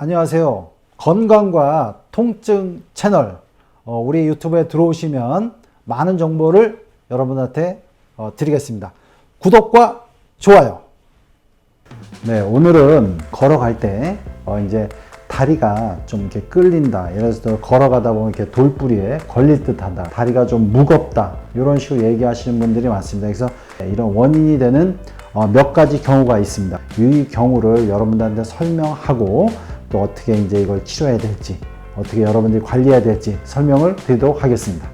안녕하세요. 건강과 통증 채널 우리 유튜브에 들어오시면 많은 정보를 여러분한테 드리겠습니다. 구독과 좋아요. 네, 오늘은 걸어갈 때 이제 다리가 좀 이렇게 끌린다. 예를 들어서 걸어가다 보면 이렇게 돌부리에 걸릴 듯하다. 다리가 좀 무겁다. 이런 식으로 얘기하시는 분들이 많습니다. 그래서 이런 원인이 되는 몇 가지 경우가 있습니다. 이 경우를 여러분들한테 설명하고 또 어떻게 이제 이걸 치료해야 될지, 어떻게 여러분들이 관리해야 될지 설명을 드리도록 하겠습니다.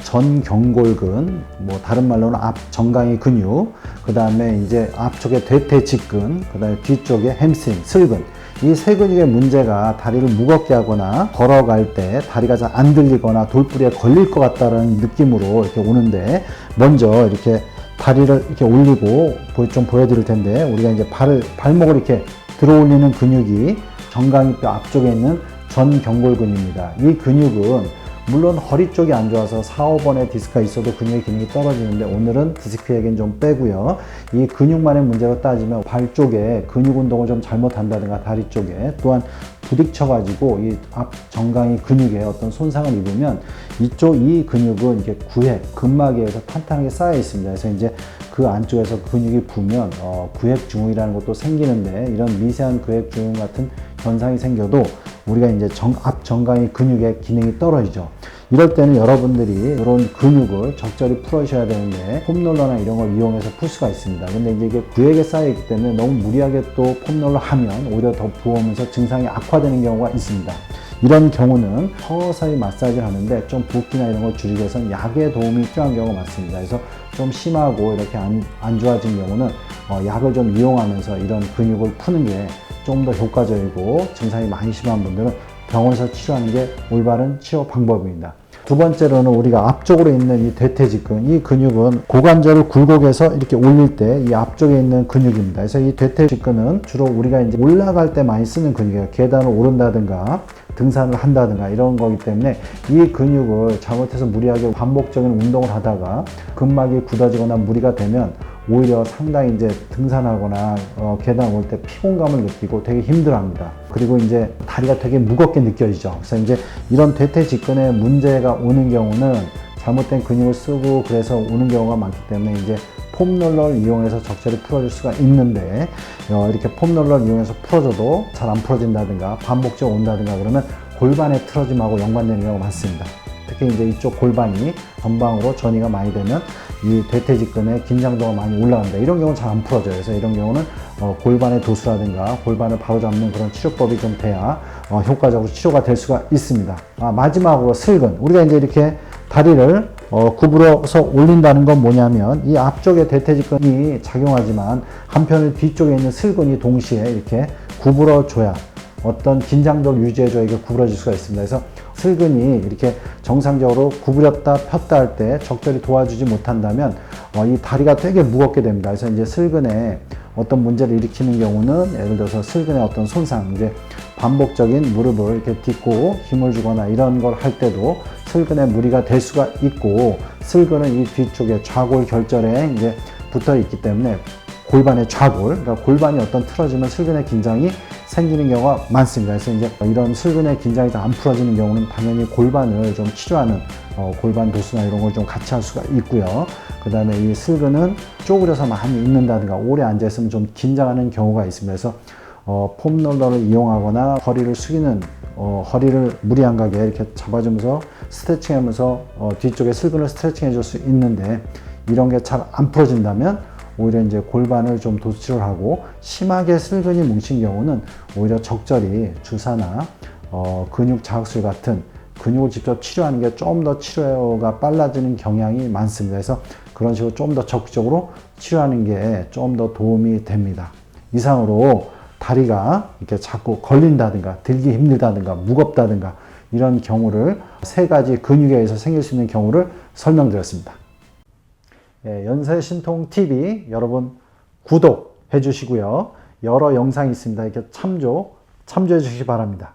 전경골근, 뭐 다른 말로는 앞 정강이 근육, 그 다음에 이제 앞쪽에 대퇴직근, 그 다음에 뒤쪽에 햄스트링, 슬근. 이 세 근육의 문제가 다리를 무겁게 하거나 걸어갈 때 다리가 잘 안 들리거나 돌부리에 걸릴 것 같다는 느낌으로 이렇게 오는데, 먼저 이렇게 다리를 이렇게 올리고 좀 보여드릴 텐데, 우리가 이제 발목을 이렇게 들어 올리는 근육이 정강이뼈 앞쪽에 있는 전경골근입니다. 이 근육은 물론 허리 쪽이 안 좋아서 4, 5번의 디스크가 있어도 근육의 기능이 떨어지는데, 오늘은 디스크 얘기는 좀 빼고요. 이 근육만의 문제로 따지면 발 쪽에 근육 운동을 좀 잘못한다든가 다리 쪽에 또한 부딪혀가지고 이 앞 정강이 근육에 어떤 손상을 입으면 이 근육은 이게 구획, 근막에서 탄탄하게 쌓여 있습니다. 그래서 이제 그 안쪽에서 근육이 부으면 구획증후이라는 것도 생기는데, 이런 미세한 구획증후 같은 현상이 생겨도 우리가 이제 앞 정강이 근육의 기능이 떨어지죠. 이럴 때는 여러분들이 이런 근육을 적절히 풀어주셔야 되는데, 폼롤러나 이런 걸 이용해서 풀 수가 있습니다. 근데 이제 이게 구획에 쌓여있기 때문에 너무 무리하게 또 폼롤러 하면 오히려 더 부으면서 증상이 악화되는 경우가 있습니다. 이런 경우는 서서히 마사지를 하는데 좀 붓기나 이런 걸 줄이기 위해서는 약의 도움이 필요한 경우가 많습니다. 그래서 좀 심하고 이렇게 안 좋아진 경우는 약을 좀 이용하면서 이런 근육을 푸는 게 좀 더 효과적이고, 증상이 많이 심한 분들은 병원에서 치료하는 게 올바른 치료 방법입니다. 두 번째로는 우리가 앞쪽으로 있는 이 대퇴직근, 이 근육은 고관절을 굴곡해서 이렇게 올릴 때 이 앞쪽에 있는 근육입니다. 그래서 이 대퇴직근은 주로 우리가 이제 올라갈 때 많이 쓰는 근육이에요. 계단을 오른다든가 등산을 한다든가 이런 거기 때문에, 이 근육을 잘못해서 무리하게 반복적인 운동을 하다가 근막이 굳어지거나 무리가 되면 오히려 상당히 이제 등산하거나 계단 올 때 피곤감을 느끼고 되게 힘들어합니다. 그리고 이제 다리가 되게 무겁게 느껴지죠. 그래서 이제 이런 대퇴직근에 문제가 오는 경우는 잘못된 근육을 쓰고 그래서 오는 경우가 많기 때문에, 이제 폼롤러를 이용해서 적절히 풀어줄 수가 있는데, 이렇게 폼롤러를 이용해서 풀어줘도 잘 안 풀어진다든가 반복적으로 온다든가 그러면 골반의 틀어짐하고 연관되는 경우가 많습니다. 특히 이제 이쪽 골반이 전방으로 전이가 많이 되면 이 대퇴직근의 긴장도가 많이 올라간다. 이런 경우는 잘 안 풀어져요. 그래서 이런 경우는 골반의 도수라든가 골반을 바로잡는 그런 치료법이 좀 돼야 효과적으로 치료가 될 수가 있습니다. 마지막으로 슬근. 우리가 이제 이렇게 다리를 구부러서 올린다는 건 뭐냐면, 이 앞쪽에 대퇴직근이 작용하지만 한편의 뒤쪽에 있는 슬근이 동시에 이렇게 구부러줘야, 어떤 긴장도를 유지해줘야 이게 구부러질 수가 있습니다. 그래서 슬근이 이렇게 정상적으로 구부렸다 폈다 할 때 적절히 도와주지 못한다면 이 다리가 되게 무겁게 됩니다. 그래서 이제 슬근에 어떤 문제를 일으키는 경우는, 예를 들어서 슬근의 어떤 손상, 이제 반복적인 무릎을 이렇게 딛고 힘을 주거나 이런 걸 할 때도 슬근에 무리가 될 수가 있고, 슬근은 이 뒤쪽에 좌골 결절에 이제 붙어 있기 때문에 골반의 좌골, 그러니까 골반이 어떤 틀어지면 슬근의 긴장이 생기는 경우가 많습니다. 그래서 이제 이런 슬근의 긴장이 잘 안 풀어지는 경우는 당연히 골반을 좀 치료하는 골반 도수나 이런 걸 좀 같이 할 수가 있고요. 그 다음에 이 슬근은 쪼그려서 많이 있는다든가 오래 앉아있으면 좀 긴장하는 경우가 있습니다. 그래서 폼롤러를 이용하거나 허리를 숙이는, 허리를 무리 안 가게 이렇게 잡아주면서 스트레칭 하면서 뒤쪽에 슬근을 스트레칭 해줄 수 있는데, 이런 게 잘 안 풀어진다면 오히려 이제 골반을 좀 도수치료를 하고, 심하게 슬근이 뭉친 경우는 오히려 적절히 주사나 근육 자극술 같은 근육을 직접 치료하는 게 좀 더 치료가 빨라지는 경향이 많습니다. 그래서 그런 식으로 좀 더 적극적으로 치료하는 게 좀 더 도움이 됩니다. 이상으로 다리가 이렇게 자꾸 걸린다든가 들기 힘들다든가 무겁다든가 이런 경우를, 세 가지 근육에 의해서 생길 수 있는 경우를 설명드렸습니다. 연세신통TV 여러분 구독해 주시고요. 여러 영상이 있습니다. 이렇게 참조해 주시기 바랍니다.